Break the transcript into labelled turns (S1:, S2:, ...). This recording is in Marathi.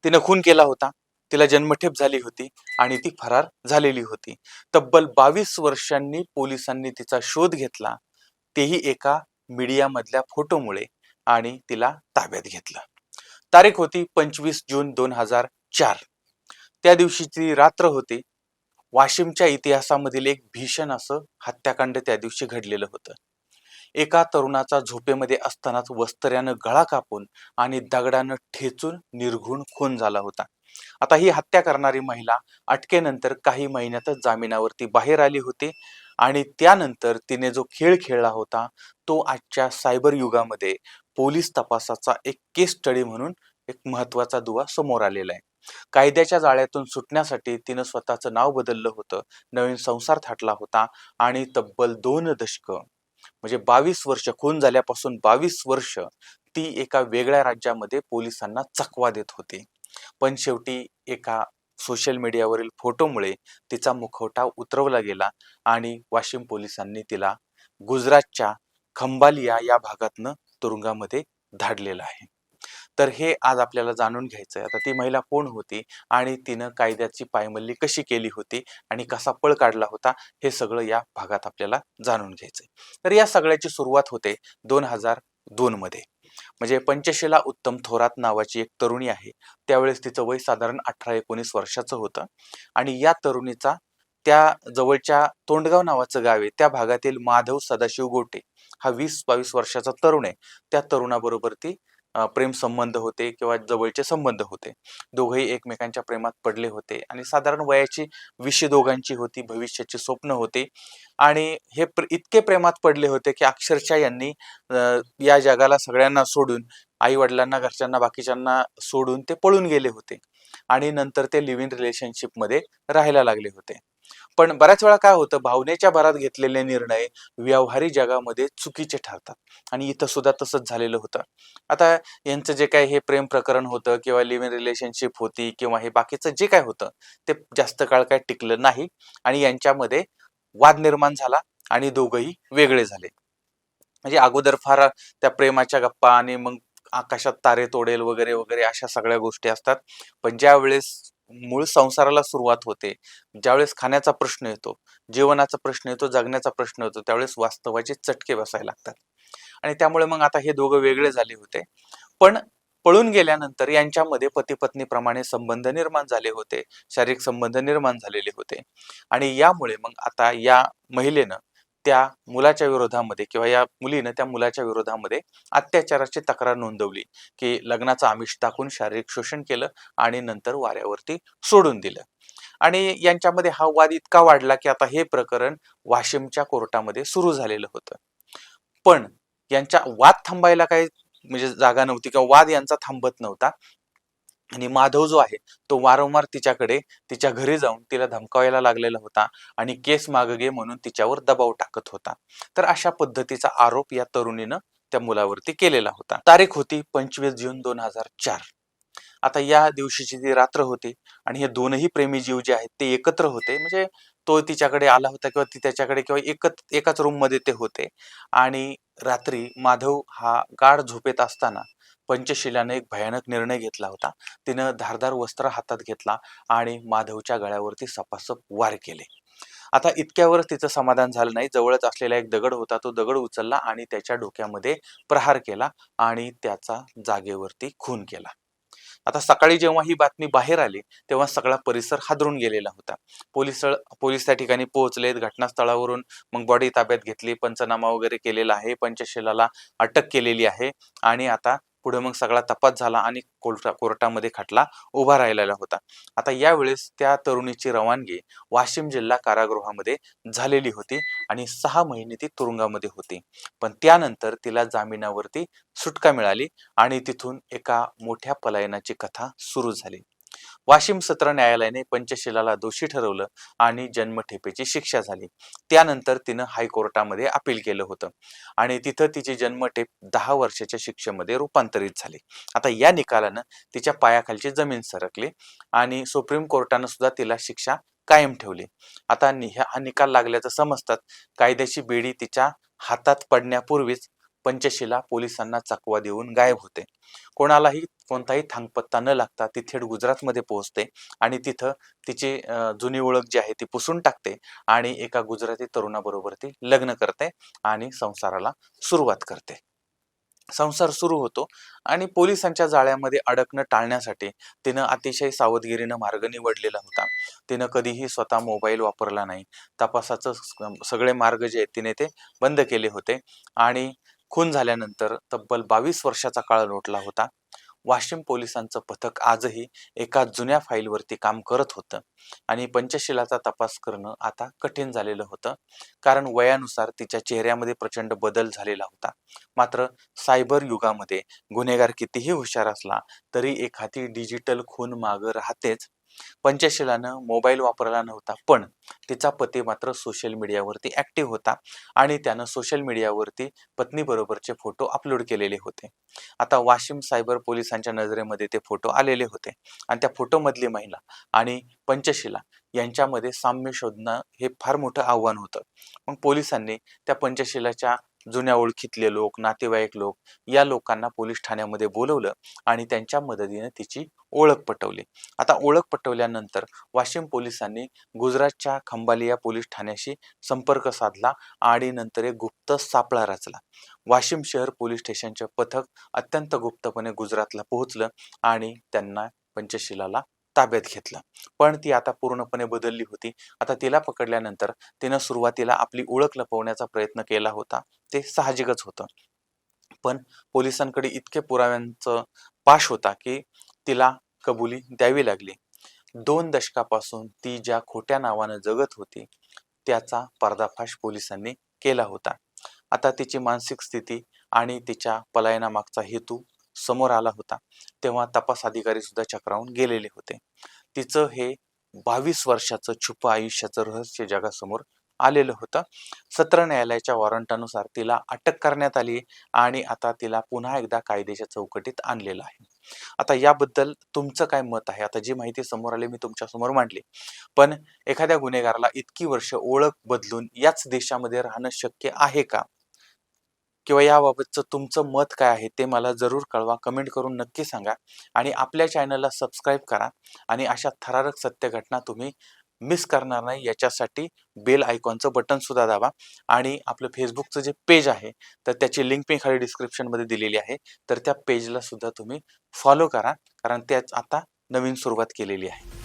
S1: तिनं खून केला होता, तिला जन्मठेप झाली होती आणि ती फरार झालेली होती. तब्बल 22 वर्षांनी पोलिसांनी तिचा शोध घेतला, तेही एका मीडियामधल्या फोटोमुळे, आणि तिला ताब्यात घेतलं. तारीख होती 25 जून 2004. त्या दिवशीची रात्र होती. वाशिमच्या इतिहासामधील एक भीषण असं हत्याकांड त्या दिवशी घडलेलं होतं. एका तरुणाचा झोपेमध्ये असतानाच वस्त्र्यानं गळा कापून आणि दगडानं ठेचून निर्घृण खून झाला होता. आता ही हत्या करणारी महिला अटकेनंतर काही महिन्यातच जामिनावरती बाहेर आली होती आणि त्यानंतर तिने जो खेळ खेळला होता तो आजच्या सायबर युगामध्ये पोलीस तपासाचा एक केस स्टडी म्हणून एक महत्वाचा दुवा समोर आलेला आहे. कायद्याच्या जाळ्यातून सुटण्यासाठी तिनं स्वतःचं नाव बदललं होतं, नवीन संसार थाटला होता आणि तब्बल 2 दशक म्हणजे 22 वर्ष, खून झाल्यापासून 22 वर्ष ती एका वेगळ्या राज्यामध्ये पोलिसांना चकवा देत होती. पण शेवटी एका सोशल मीडियावरील फोटोमुळे तिचा मुखवटा उतरवला गेला आणि वाशिम पोलिसांनी तिला गुजरातच्या खंबालिया या भागातनं तुरुंगामध्ये धाडलेलं आहे. तर हे आज आपल्याला जाणून घ्यायचं आहे. आता ती महिला कोण होती आणि तिनं कायद्याची पायमल्ली कशी केली होती आणि कसा पळ काढला होता, हे सगळं या भागात आपल्याला जाणून घ्यायचंय. तर या सगळ्याची सुरुवात होते 2002 मध्ये. म्हणजे पंचशीला उत्तम थोरात नावाची एक तरुणी आहे. त्यावेळेस तिचं वय साधारण 18-19 वर्षाचं होतं आणि या तरुणीचा त्या जवळच्या तोंडगाव नावाचं गाव आहे, त्या भागातील माधव सदाशिव गोटे हा 20-22 वर्षाचा तरुण आहे. त्या तरुणाबरोबर ती प्रेम संबंध होते किंवा जवळचे संबंध होते. दोघेही एकमेकांच्या प्रेमात पडले होते आणि साधारण वयाची विशी दोघांची होती, भविष्याची स्वप्न होते आणि हे इतके प्रेमात पडले होते की अक्षरशः यांनी या जगाला सगळ्यांना सोडून, आई वडिलांना, घरच्यांना, बाकीच्यांना सोडून ते पळून गेले होते आणि नंतर ते लिव्ह इन रिलेशनशिप मध्ये राहायला लागले होते. पण बऱ्याच वेळा काय होतं, भावनेच्या भरात घेतलेले निर्णय व्यावहारिक जगामध्ये चुकीचे ठरतात आणि इथं सुद्धा तसंच झालेलं होतं. आता यांचं जे काही हे प्रेम प्रकरण होतं किंवा लिव्ह इन रिलेशनशिप होती किंवा हे बाकीचं जे काय होतं ते जास्त काळ काय टिकलं नाही आणि यांच्यामध्ये वाद निर्माण झाला आणि दोघंही वेगळे झाले. म्हणजे अगोदर फार त्या प्रेमाच्या गप्पा आणि मग आकाशात तारे तोडेल वगैरे वगैरे अशा सगळ्या गोष्टी असतात. पण ज्या वेळेस मूळ संसाराला सुरुवात होते, ज्यावेळेस खाण्याचा प्रश्न येतो, जेवणाचा प्रश्न येतो, जगण्याचा प्रश्न येतो, त्यावेळेस वास्तवाचे चटके बसायला लागतात आणि त्यामुळे मग आता हे दोघं वेगळे झाले होते. पण पळून गेल्यानंतर यांच्यामध्ये पती पत्नीप्रमाणे संबंध निर्माण झाले होते, शारीरिक संबंध निर्माण झालेले होते आणि यामुळे मग आता या महिलेनं त्या मुलाच्या विरोधामध्ये किंवा या मुलीनं त्या मुलाच्या विरोधामध्ये अत्याचाराची तक्रार नोंदवली की लग्नाचं आमिष दाखवून शारीरिक शोषण केलं आणि नंतर वाऱ्यावरती सोडून दिलं. आणि यांच्यामध्ये हा वाद इतका वाढला की आता हे प्रकरण वाशिमच्या कोर्टामध्ये सुरू झालेलं होतं. पण यांच्या वाद थांबायला काही म्हणजे जागा नव्हती किंवा वाद यांचा थांबत नव्हता आणि माधव जो आहे तो वारंवार तिच्याकडे, तिच्या घरी जाऊन तिला धमकावायला लागलेला होता आणि केस मागे घे म्हणून तिच्यावर दबाव टाकत होता. तर अशा पद्धतीचा आरोप या तरुणीनं त्या मुलावरती केलेला होता. तारीख होती 25 जून 2004. आता या दिवशीची ती रात्र होती आणि हे दोनही प्रेमी जीव जे आहेत ते एकत्र होते. म्हणजे तो तिच्याकडे आला होता किंवा ती त्याच्याकडे किंवा एकाच रूम मध्ये ते होते आणि रात्री माधव हा गाढ झोपेत असताना पंचशिलाने एक भयानक निर्णय घेतला होता. तिनं धारदार वस्त्र हातात घेतला आणि माधवच्या गळ्यावरती सपासप वार केले. आता इतक्यावर तिचं समाधान झालं नाही. जवळच असलेला एक दगड होता, तो दगड उचलला आणि त्याच्या डोक्यामध्ये प्रहार केला आणि त्याचा जागेवरती खून केला. आता सकाळी जेव्हा ही बातमी बाहेर आली तेव्हा सगळा परिसर हादरून गेलेला होता. पोलीस पोलीस त्या ठिकाणी पोहोचलेत. घटनास्थळावरून मग बॉडी ताब्यात घेतली, पंचनामा वगैरे केलेला आहे, पंचशिलाला अटक केलेली आहे आणि आता पुढे मग सगळा तपास झाला आणि कोर्टामध्ये खटला उभा राहिलेला होता. आता यावेळेस त्या तरुणीची रवानगी वाशिम जिल्हा कारागृहामध्ये झालेली होती आणि 6 महिने ती तुरुंगामध्ये होती. पण त्यानंतर तिला जामिनावरती सुटका मिळाली आणि तिथून एका मोठ्या पलायनाची कथा सुरू झाली. वाशिम सत्र न्यायालयाने पंचशिलाला दोषी ठरवलं आणि जन्मठेपेची शिक्षा झाली. त्यानंतर तिनं हायकोर्टामध्ये अपील केलं होतं आणि तिथं तिची जन्मठेप 10 वर्षाच्या शिक्षेमध्ये रूपांतरित झाली. आता या निकालानं तिच्या पायाखालची जमीन सरकली आणि सुप्रीम कोर्टानं सुद्धा तिला शिक्षा कायम ठेवली. आता हा निकाल लागल्याचं समजतात कायद्याची बेडी तिच्या हातात पडण्यापूर्वीच पंचशिला पोलिसांना चकवा देऊन गायब होते. कोणालाही कोणताही थांगपत्ता न लागता ती थेट गुजरातमध्ये पोहोचते आणि तिथं तिची जुनी ओळख जी आहे ती पुसून टाकते आणि एका गुजराती तरुणाबरोबर ती लग्न करते आणि संसाराला सुरुवात करते. संसार सुरू होतो आणि पोलिसांच्या जाळ्यामध्ये अडकणं टाळण्यासाठी तिनं अतिशय सावधगिरीनं मार्ग निवडलेला होता. तिनं कधीही स्वतः मोबाईल वापरला नाही. तपासाचं सगळे मार्ग जे आहेत तिने ते बंद केले होते आणि खून झाल्यानंतर तब्बल 22 वर्षाचा काळ लोटला होता. वाशिम पोलिसांचं पथक आजही एका जुन्या फाईलवरती काम करत होतं आणि पंचशिलाचा तपास करणं आता कठीण झालेलं होतं, कारण वयानुसार तिच्या चेहऱ्यामध्ये प्रचंड बदल झालेला होता. मात्र सायबर युगामध्ये गुन्हेगार कितीही हुशार असला तरी एखादी डिजिटल खून मागं राहतेच. पंचशिलानं मोबाईल वापरला नव्हता, पण तिचा पती मात्र सोशल मीडियावरती ऍक्टिव्ह होता आणि त्यानं सोशल मीडियावरती पत्नीबरोबरचे फोटो अपलोड केलेले होते. आता वाशिम सायबर पोलिसांच्या नजरेमध्ये ते फोटो आलेले होते आणि त्या फोटोमधली महिला आणि पंचशिला यांच्यामध्ये साम्य शोधणं हे फार मोठं आव्हान होतं. मग पोलिसांनी त्या पंचशिलाच्या जुन्या ओळखीतले लोक, नातेवाईक लोक या लोकांना पोलीस ठाण्यामध्ये बोलवलं आणि त्यांच्या मदतीने तिची ओळख पटवली. आता ओळख पटवल्यानंतर वाशिम पोलिसांनी गुजरातच्या खंबालिया पोलीस ठाण्याशी संपर्क साधला आणि नंतर एक गुप्त सापळा रचला. वाशिम शहर पोलीस स्टेशनचे पथक अत्यंत गुप्तपणे गुजरातला पोहोचलं आणि त्यांना पंचशिलाला ताब्यात घेतलं. पण ती आता पूर्णपणे बदलली होती. आता तिला पकडल्यानंतर तिनं सुरुवातीला आपली ओळख लपवण्याचा प्रयत्न केला होता. ते साहजिकच होतं. पण पोलिसांकडे इतके पुराव्यांचं पाश होता की तिला कबुली द्यावी लागली. 2 दशकापासून ती ज्या खोट्या नावानं जगत होती त्याचा पर्दाफाश पोलिसांनी केला होता. आता तिची मानसिक स्थिती आणि तिच्या पलायनामागचा हेतू समोर आला होता. तेव्हा तपास अधिकारी सुद्धा चक्रावून गेलेले होते. तिचं हे 22 वर्षाचं छुपं आयुष्याचं रहस्य जगासमोर आलेलं होतं. सत्र न्यायालयाच्या वॉरंटानुसार तिला अटक करण्यात आली आणि आता तिला पुन्हा एकदा कायद्याच्या चौकटीत आणलेलं आहे. आता याबद्दल तुमचं काय मत आहे? आता जी माहिती समोर आली मी तुमच्या समोर मांडली. पण एखाद्या गुन्हेगाराला इतकी वर्ष ओळख बदलून याच देशामध्ये राहणं शक्य आहे का? किंवा याबाबतचं तुमचं मत काय आहे ते मला जरूर कळवा. कमेंट करून नक्की सांगा आणि आपल्या चॅनलला सबस्क्राईब करा आणि अशा थरारक सत्य घटना तुम्ही मिस करणार नाही याच्यासाठी बेल आयकॉनचं बटन सुद्धा दाबा आणि आपलं फेसबुकचं जे पेज आहे तर त्याची लिंक मी खाली डिस्क्रिप्शनमध्ये दिलेली आहे. तर त्या पेजला सुद्धा तुम्ही फॉलो करा, कारण त्याच आता नवीन सुरुवात केलेली आहे.